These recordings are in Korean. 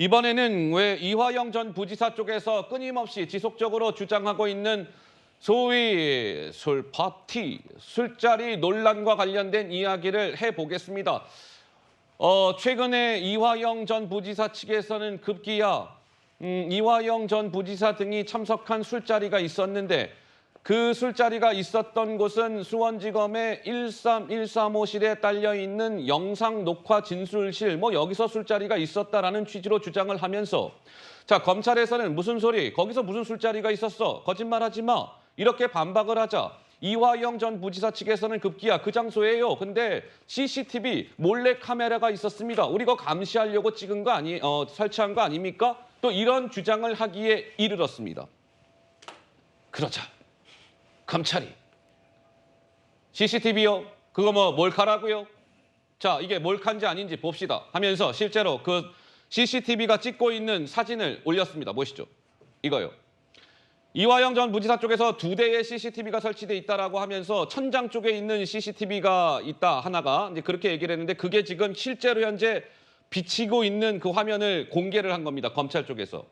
이번에는 왜 이화영 전 부지사 쪽에서 끊임없이 지속적으로 주장하고 있는 소위 술 파티, 술자리 논란과 관련된 이야기를 해보겠습니다. 최근에 이화영 전 부지사 측에서는 급기야 이화영 전 부지사 등이 참석한 술자리가 있었는데 그 술자리가 있었던 곳은 수원지검의 13135실에 딸려있는 영상 녹화 진술실, 여기서 술자리가 있었다라는 취지로 주장을 하면서 자, 검찰에서는 무슨 소리, 거기서 무슨 술자리가 있었어, 거짓말하지 마, 이렇게 반박을 하자 이화영 전 부지사 측에서는 급기야 그 장소예요. 근데 CCTV 몰래 카메라가 있었습니다. 우리 이거 감시하려고 찍은 거 설치한 거 아닙니까? 또 이런 주장을 하기에 이르렀습니다. 그러자 검찰이 CCTV요? 그거 몰카라고요? 자, 이게 몰카인지 아닌지 봅시다 하면서 실제로 그 CCTV가 찍고 있는 사진을 올렸습니다. 보시죠. 이거요. 이화영 전 부지사 쪽에서 2대의 CCTV가 설치돼 있다라고 하면서 천장 쪽에 있는 CCTV가 있다, 하나가. 이제 그렇게 얘기를 했는데 그게 지금 실제로 현재 비치고 있는 그 화면을 공개를 한 겁니다. 검찰 쪽에서.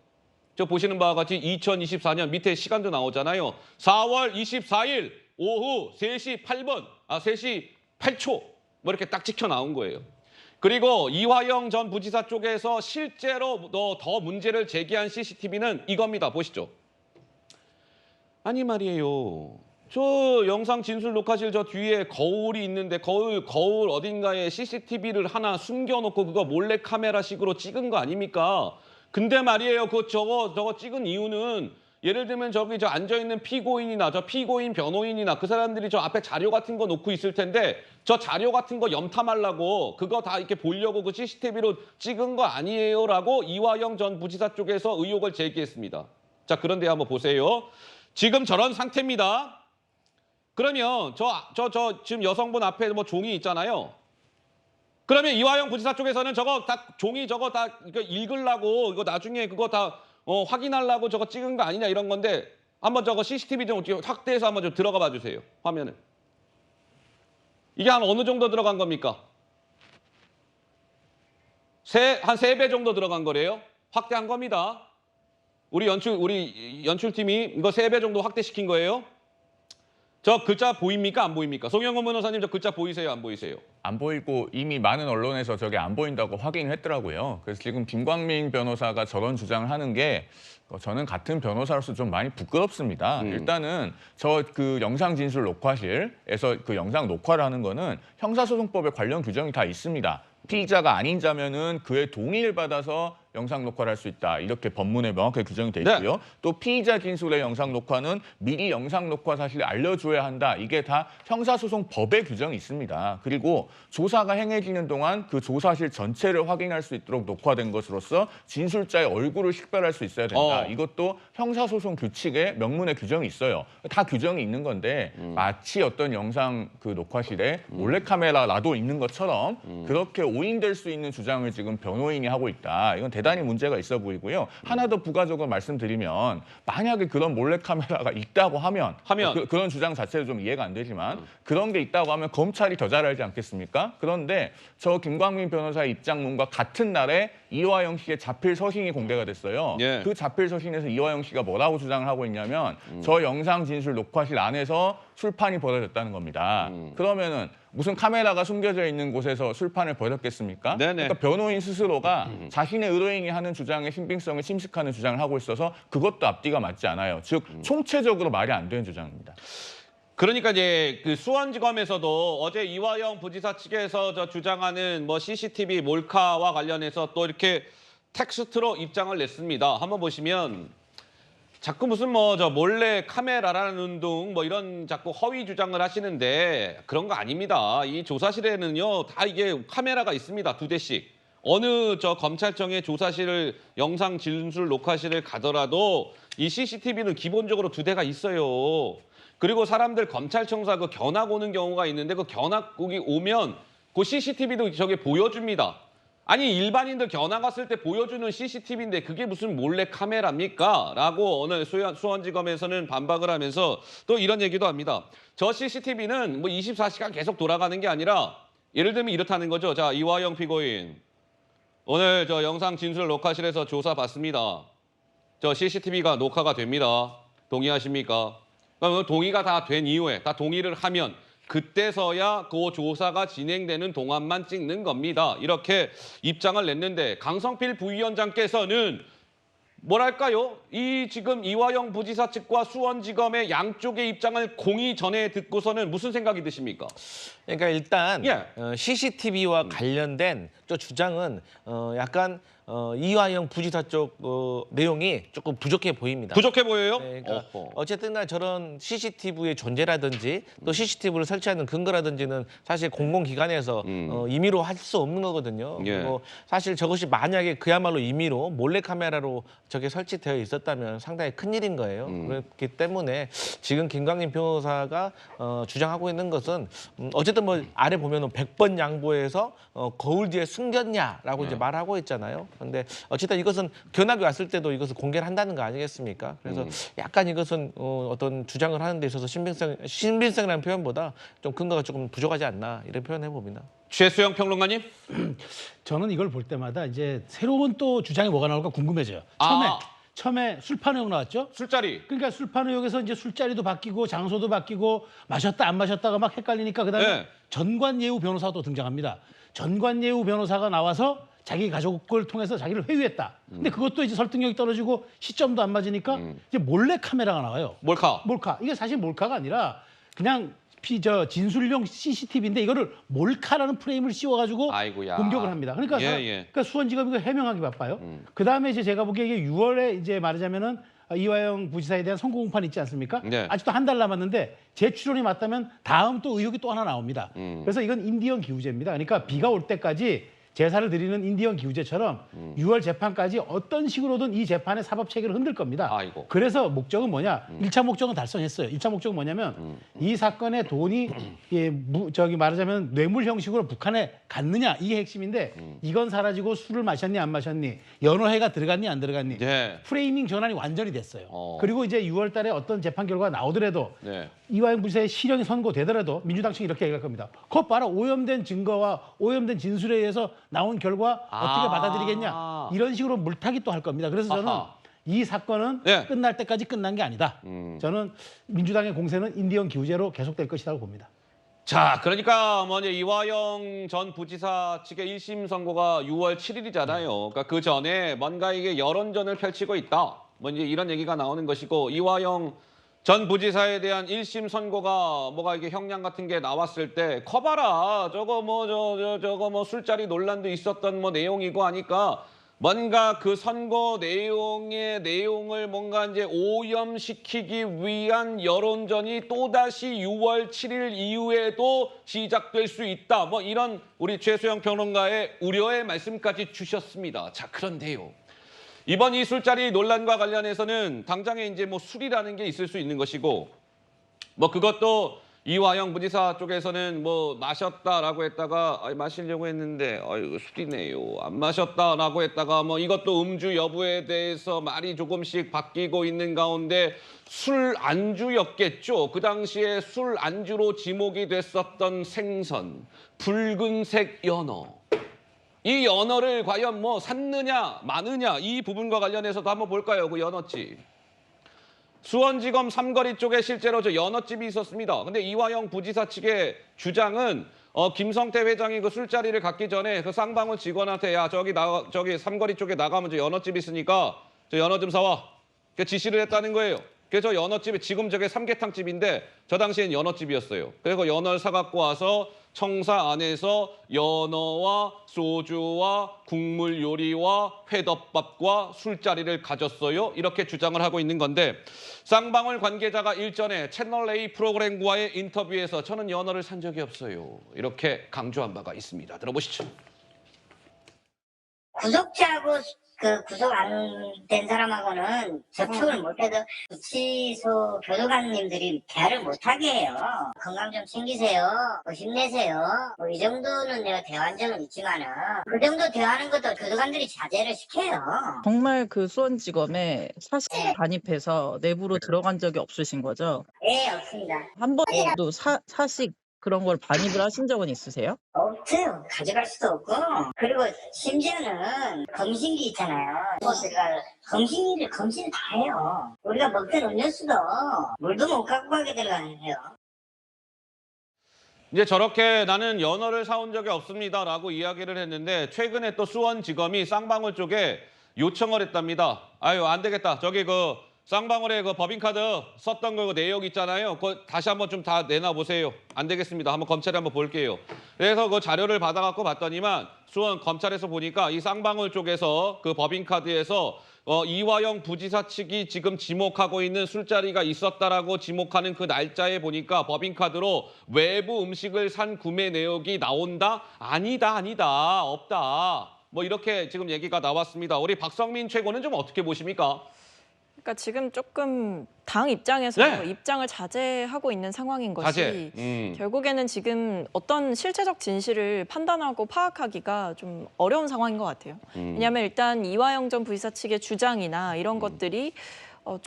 저 보시는 바와 같이 2024년 밑에 시간도 나오잖아요. 4월 24일 오후 3시 8분, 3시 8초 이렇게 딱 찍혀 나온 거예요. 그리고 이화영 전 부지사 쪽에서 실제로 더 문제를 제기한 CCTV는 이겁니다. 보시죠. 아니 말이에요. 저 영상 진술 녹화실 저 뒤에 거울이 있는데 거울 어딘가에 CCTV를 하나 숨겨놓고 그거 몰래 카메라식으로 찍은 거 아닙니까? 근데 말이에요. 저거 찍은 이유는 예를 들면 저기 저 앉아있는 피고인이나 저 피고인 변호인이나 그 사람들이 저 앞에 자료 같은 거 놓고 있을 텐데 저 자료 같은 거 염탐하려고 그거 다 이렇게 보려고 그 CCTV로 찍은 거 아니에요라고 이화영 전 부지사 쪽에서 의혹을 제기했습니다. 자, 그런데 한번 보세요. 지금 저런 상태입니다. 그러면 지금 여성분 앞에 종이 있잖아요. 그러면 이화영 부지사 쪽에서는 저거 다 종이 저거 다 이거 읽으려고 이거 나중에 그거 다 확인하려고 저거 찍은 거 아니냐 이런 건데 한번 저거 CCTV 좀 확대해서 한번 좀 들어가 봐 주세요. 화면을. 이게 한 어느 정도 들어간 겁니까? 한 3배 정도 들어간 거래요. 확대한 겁니다. 우리 연출팀이 이거 3배 정도 확대시킨 거예요. 저 글자 보입니까? 안 보입니까? 송영건 변호사님 저 글자 보이세요? 안 보이세요? 안 보이고 이미 많은 언론에서 저게 안 보인다고 확인을 했더라고요. 그래서 지금 김광민 변호사가 저런 주장을 하는 게 저는 같은 변호사로서 좀 많이 부끄럽습니다. 일단은 저 그 영상 진술 녹화실에서 그 영상 녹화를 하는 거는 형사소송법에 관련 규정이 다 있습니다. 피의자가 아닌 자면은 그의 동의를 받아서 영상 녹화를 할 수 있다. 이렇게 법문에 명확하게 규정이 돼 있고요. 네. 또 피의자 진술의 영상 녹화는 미리 영상 녹화 사실을 알려줘야 한다. 이게 다 형사소송법의 규정이 있습니다. 그리고 조사가 행해지는 동안 그 조사실 전체를 확인할 수 있도록 녹화된 것으로서 진술자의 얼굴을 식별할 수 있어야 된다. 이것도 형사소송 규칙에 명문의 규정이 있어요. 다 규정이 있는 건데 마치 어떤 영상 그 녹화실에 몰래카메라라도 있는 것처럼 그렇게 오인될 수 있는 주장을 지금 변호인이 하고 있다. 이건 대단히 문제가 있어 보이고요. 하나 더 부가적으로 말씀드리면 만약에 그런 몰래카메라가 있다고 하면 그런 주장 자체도 좀 이해가 안 되지만 그런 게 있다고 하면 검찰이 더 잘 알지 않겠습니까? 그런데 저 김광민 변호사의 입장문과 같은 날에 이화영 씨의 자필 서신이 공개가 됐어요. 예. 그 자필 서신에서 이화영 씨가 뭐라고 주장을 하고 있냐면 저 영상 진술 녹화실 안에서 술판이 벌어졌다는 겁니다. 그러면은 무슨 카메라가 숨겨져 있는 곳에서 술판을 벌였겠습니까? 네네. 그러니까 변호인 스스로가 자신의 의뢰인이 하는 주장의 신빙성을 침식하는 주장을 하고 있어서 그것도 앞뒤가 맞지 않아요. 즉 총체적으로 말이 안 되는 주장입니다. 그러니까 이제 그 수원지검에서도 어제 이화영 부지사 측에서 저 주장하는 CCTV 몰카와 관련해서 또 이렇게 텍스트로 입장을 냈습니다. 한번 보시면 자꾸 무슨 저 몰래 카메라라는 등 이런 자꾸 허위 주장을 하시는데 그런 거 아닙니다. 이 조사실에는요 다 이게 카메라가 있습니다. 2대씩. 어느 검찰청의 조사실을 영상 진술 녹화실을 가더라도 이 CCTV는 기본적으로 2대가 있어요. 그리고 사람들 검찰청사 그 견학 오는 경우가 있는데 그 견학국이 오면 그 CCTV도 저게 보여줍니다. 아니 일반인들 견학 갔을 때 보여주는 CCTV인데 그게 무슨 몰래 카메라입니까? 라고 오늘 수원지검에서는 반박을 하면서 또 이런 얘기도 합니다. 저 CCTV는 24시간 계속 돌아가는 게 아니라 예를 들면 이렇다는 거죠. 자, 이화영 피고인. 오늘 저 영상 진술 녹화실에서 조사 받습니다. 저 CCTV가 녹화가 됩니다. 동의하십니까? 그럼 동의가 다 된 이후에 다 동의를 하면 그때서야 그 조사가 진행되는 동안만 찍는 겁니다. 이렇게 입장을 냈는데 강성필 부위원장께서는 뭐랄까요? 이 지금 이화영 부지사 측과 수원지검의 양쪽의 입장을 공히 전해 듣고서는 무슨 생각이 드십니까? 그러니까 일단 예. CCTV와 관련된 저 주장은 약간 이화영 부지사 쪽 내용이 조금 부족해 보입니다. 부족해 보여요? 네, 그러니까 어허. 어쨌든 간 저런 CCTV의 존재라든지 또 CCTV를 설치하는 근거라든지는 사실 공공기관에서 임의로 할 수 없는 거거든요. 예. 그리고 사실 저것이 만약에 그야말로 임의로 몰래카메라로 저게 설치되어 있었다면 상당히 큰일인 거예요. 그렇기 때문에 지금 김광림 변호사가 주장하고 있는 것은 어쨌든 뭐 아래 보면은 100번 양보해서 거울 뒤에 숨겼냐라고 이제 말하고 있잖아요. 그런데 어쨌든 이것은 견학이 왔을 때도 이것을 공개를 한다는 거 아니겠습니까? 그래서 약간 이것은 어떤 주장을 하는 데 있어서 신빙성이라는 표현보다 좀 근거가 조금 부족하지 않나 이런 표현해 봅니다. 최수영 평론가님? 저는 이걸 볼 때마다 이제 새로운 또 주장이 뭐가 나올까 궁금해져요. 처음에 술판 의혹 나왔죠. 술자리. 그러니까 술판 의혹에서 이제 술자리도 바뀌고 장소도 바뀌고 마셨다 안 마셨다가 막 헷갈리니까 그다음에 네. 전관예우 변호사가 또 등장합니다. 전관예우 변호사가 나와서 자기 가족을 통해서 자기를 회유했다. 근데 그것도 이제 설득력이 떨어지고 시점도 안 맞으니까 이제 몰래 카메라가 나와요. 몰카. 몰카. 이게 사실 몰카가 아니라 그냥 진술용 CCTV인데 이거를 몰카라는 프레임을 씌워가지고 아이고야. 공격을 합니다. 그러니까, 그러니까 수원지검이 이거 해명하기 바빠요. 그 다음에 이제 제가 보기에 이게 6월에 이제 말하자면은 이화영 부지사에 대한 선고 공판 있지 않습니까? 네. 아직도 한 달 남았는데 제 추론이 맞다면 다음 또 의혹이 또 하나 나옵니다. 그래서 이건 인디언 기우제입니다. 그러니까 비가 올 때까지 제사를 드리는 인디언 기우제처럼 6월 재판까지 어떤 식으로든 이 재판의 사법 체계를 흔들 겁니다. 아이고. 그래서 목적은 뭐냐? 1차 목적은 달성했어요. 1차 목적은 뭐냐면 이 사건의 돈이 저기 말하자면 뇌물 형식으로 북한에 갔느냐 이게 핵심인데 이건 사라지고 술을 마셨니 안 마셨니 연어회가 들어갔니 안 들어갔니 네. 프레이밍 전환이 완전히 됐어요. 그리고 이제 6월 달에 어떤 재판 결과가 나오더라도 네. 이화영 부지사의 실형이 선고되더라도 민주당 측이 이렇게 얘기할 겁니다. 그것 봐라. 오염된 증거와 오염된 진술에 의해서 나온 결과 어떻게 받아들이겠냐. 이런 식으로 물타기 또 할 겁니다. 그래서 저는 이 사건은 네. 끝날 때까지 끝난 게 아니다. 저는 민주당의 공세는 인디언 기우제로 계속될 것이라고 봅니다. 자, 그러니까 뭐 이제 이화영 전 부지사 측의 1심 선고가 6월 7일이잖아요. 그러니까 그 전에 뭔가 이게 여론전을 펼치고 있다. 뭐 이제 이런 얘기가 나오는 것이고 이화영 전 부지사에 대한 1심 선고가 뭐가 이게 형량 같은 게 나왔을 때 커봐라. 저거 뭐 술자리 논란도 있었던 뭐 내용이고 하니까 뭔가 그 선고 내용을 뭔가 이제 오염시키기 위한 여론전이 또다시 6월 7일 이후에도 시작될 수 있다. 뭐 이런 우리 최수영 평론가의 우려의 말씀까지 주셨습니다. 자, 그런데요. 이번 이 술자리 논란과 관련해서는 당장에 이제 뭐 술이라는 게 있을 수 있는 것이고 뭐 그것도 이화영 부지사 쪽에서는 뭐 마셨다라고 했다가 마시려고 했는데 이거 술이네요. 안 마셨다라고 했다가 뭐 이것도 음주 여부에 대해서 말이 조금씩 바뀌고 있는 가운데 술 안주였겠죠. 그 당시에 술 안주로 지목이 됐었던 생선, 붉은색 연어. 이 연어를 과연 뭐 샀느냐 마느냐 이 부분과 관련해서도 한번 볼까요? 그 연어집. 수원지검 삼거리 쪽에 실제로 저 연어집이 있었습니다. 근데 이화영 부지사 측의 주장은 김성태 회장이 그 술자리를 갖기 전에 그 쌍방울 직원한테 야 저기 삼거리 쪽에 나가면 저 연어집 있으니까 저 연어 좀 사와. 그 지시를 했다는 거예요. 그래서 연어집이 지금 저게 삼계탕집인데 저 당시엔 연어집이었어요. 그래서 연어를 사갖고 와서 청사 안에서 연어와 소주와 국물 요리와 회덮밥과 술자리를 가졌어요. 이렇게 주장을 하고 있는 건데 쌍방울 관계자가 일전에 채널A 프로그램과의 인터뷰에서 저는 연어를 산 적이 없어요. 이렇게 강조한 바가 있습니다. 들어보시죠. 구속자하고 그 구속 안 된 사람하고는 접촉을 못해도 구치소 교도관님들이 대화를 못하게 해요. 건강 좀 챙기세요. 뭐 힘내세요. 뭐 이 정도는 내가 대화한 적은 있지만은 그 정도 대화하는 것도 교도관들이 자제를 시켜요. 정말 그 수원지검에 사실 반입해서 내부로 들어간 적이 없으신 거죠? 네, 없습니다. 한 번도 사식 그런 걸 반입을 하신 적은 있으세요? 없어요. 가져갈 수도 없고. 그리고 심지어는 검신기 있잖아요. 검신을 다 해요. 우리가 먹던 음료수도 물도 못 갖고 가게 들어가요. 이제 저렇게 나는 연어를 사온 적이 없습니다라고 이야기를 했는데 최근에 또 수원지검이 쌍방울 쪽에 요청을 했답니다. 아유 안 되겠다. 저기 그 쌍방울에 그 법인카드 썼던 거 내역 있잖아요. 그거 다시 한번 좀 다 내놔 보세요. 안 되겠습니다. 한번 검찰에 한번 볼게요. 그래서 그 자료를 받아갖고 봤더니만 수원 검찰에서 보니까 이 쌍방울 쪽에서 그 법인카드에서 이화영 부지사 측이 지금 지목하고 있는 술자리가 있었다라고 지목하는 그 날짜에 보니까 법인카드로 외부 음식을 산 구매 내역이 나온다? 아니다, 없다. 뭐 이렇게 지금 얘기가 나왔습니다. 우리 박성민 최고는 좀 어떻게 보십니까? 그러니까 지금 조금 당 입장에서 네. 입장을 자제하고 있는 상황인 것이 자제. 결국에는 지금 어떤 실체적 진실을 판단하고 파악하기가 좀 어려운 상황인 것 같아요. 왜냐하면 일단 이화영 전 부지사 측의 주장이나 이런 것들이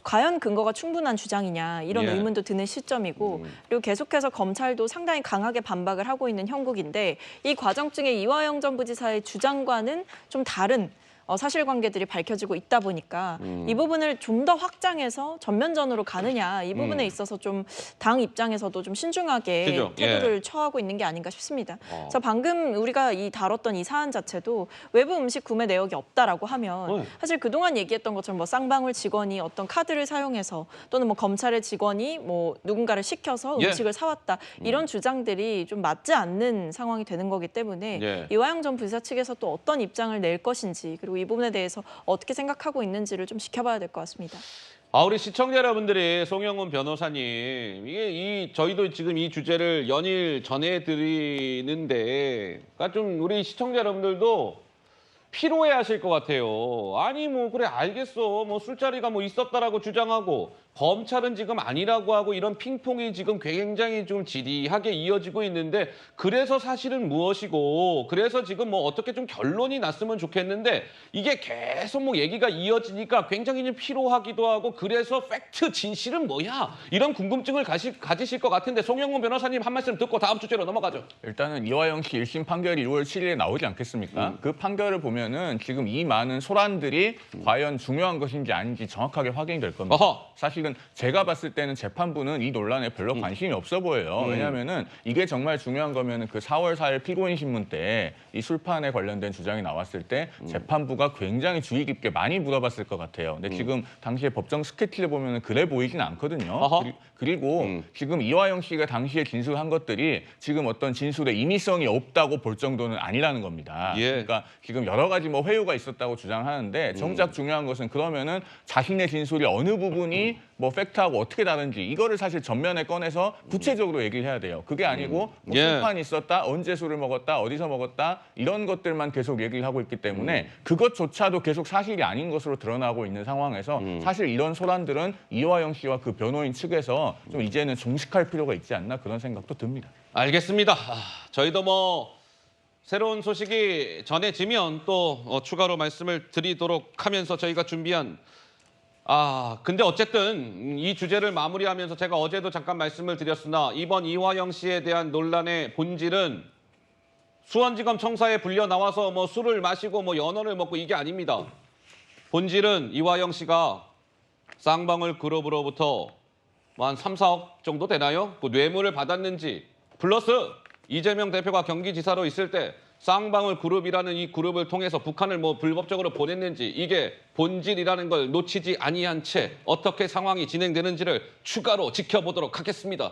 과연 근거가 충분한 주장이냐 이런 예. 의문도 드는 시점이고 그리고 계속해서 검찰도 상당히 강하게 반박을 하고 있는 형국인데 이 과정 중에 이화영 전 부지사의 주장과는 좀 다른 사실관계들이 밝혀지고 있다 보니까 이 부분을 좀 더 확장해서 전면전으로 가느냐 이 부분에 있어서 좀 당 입장에서도 좀 신중하게 그죠? 태도를 예. 처하고 있는 게 아닌가 싶습니다. 그래서 방금 우리가 다뤘던 이 사안 자체도 외부 음식 구매 내역이 없다라고 하면 사실 그동안 얘기했던 것처럼 뭐 쌍방울 직원이 어떤 카드를 사용해서 또는 뭐 검찰의 직원이 뭐 누군가를 시켜서 예. 음식을 사왔다 이런 주장들이 좀 맞지 않는 상황이 되는 거기 때문에 예. 이화영 전 부지사 측에서 또 어떤 입장을 낼 것인지 그리고 이 부분에 대해서 어떻게 생각하고 있는지를 좀 지켜봐야 될 것 같습니다. 우리 시청자 여러분들이 송영훈 변호사님, 저희도 지금 이 주제를 연일 전해드리는데, 그러니까 좀 우리 시청자 여러분들도 피로해 하실 것 같아요. 아니, 뭐, 그래, 알겠어. 뭐, 술자리가 뭐 있었다라고 주장하고, 검찰은 지금 아니라고 하고 이런 핑퐁이 지금 굉장히 좀 지리하게 이어지고 있는데 그래서 사실은 무엇이고 그래서 지금 뭐 어떻게 좀 결론이 났으면 좋겠는데 이게 계속 뭐 얘기가 이어지니까 굉장히 좀 피로하기도 하고 그래서 팩트 진실은 뭐야 이런 궁금증을 가지실 것 같은데 송영훈 변호사님 한 말씀 듣고 다음 주제로 넘어가죠. 일단은 이화영 씨 1심 판결이 6월 7일에 나오지 않겠습니까? 그 판결을 보면은 지금 이 많은 소란들이 과연 중요한 것인지 아닌지 정확하게 확인이 될 겁니다. 어허. 사실은 제가 봤을 때는 재판부는 이 논란에 별로 관심이 없어 보여요. 왜냐하면은 이게 정말 중요한 거면은 그 4월 4일 피고인 신문 때 이 술판에 관련된 주장이 나왔을 때 재판부가 굉장히 주의 깊게 많이 물어봤을 것 같아요. 근데 지금 당시에 법정 스케치를 보면은 그래 보이진 않거든요. 어허. 그리고 지금 이화영 씨가 당시에 진술한 것들이 지금 어떤 진술에 임의성이 없다고 볼 정도는 아니라는 겁니다. 예. 그러니까 지금 여러 가지 뭐 회유가 있었다고 주장하는데 정작 중요한 것은 그러면은 자신의 진술이 어느 부분이 뭐 팩트하고 어떻게 다른지 이거를 사실 전면에 꺼내서 구체적으로 얘기를 해야 돼요. 그게 아니고 뭐 예. 술판이 있었다, 언제 술을 먹었다, 어디서 먹었다 이런 것들만 계속 얘기를 하고 있기 때문에 그것조차도 계속 사실이 아닌 것으로 드러나고 있는 상황에서 사실 이런 소란들은 이화영 씨와 그 변호인 측에서 좀 이제는 종식할 필요가 있지 않나 그런 생각도 듭니다. 알겠습니다. 저희도 뭐 새로운 소식이 전해지면 또 추가로 말씀을 드리도록 하면서 저희가 준비한 근데 어쨌든 이 주제를 마무리하면서 제가 어제도 잠깐 말씀을 드렸으나 이번 이화영 씨에 대한 논란의 본질은 수원지검 청사에 불려 나와서 뭐 술을 마시고 뭐 연어를 먹고 이게 아닙니다. 본질은 이화영 씨가 쌍방울 그룹으로부터 뭐 한 3, 4억 정도 되나요? 그 뇌물을 받았는지 플러스 이재명 대표가 경기지사로 있을 때 쌍방울 그룹이라는 이 그룹을 통해서 북한을 뭐 불법적으로 보냈는지 이게 본질이라는 걸 놓치지 아니한 채 어떻게 상황이 진행되는지를 추가로 지켜보도록 하겠습니다.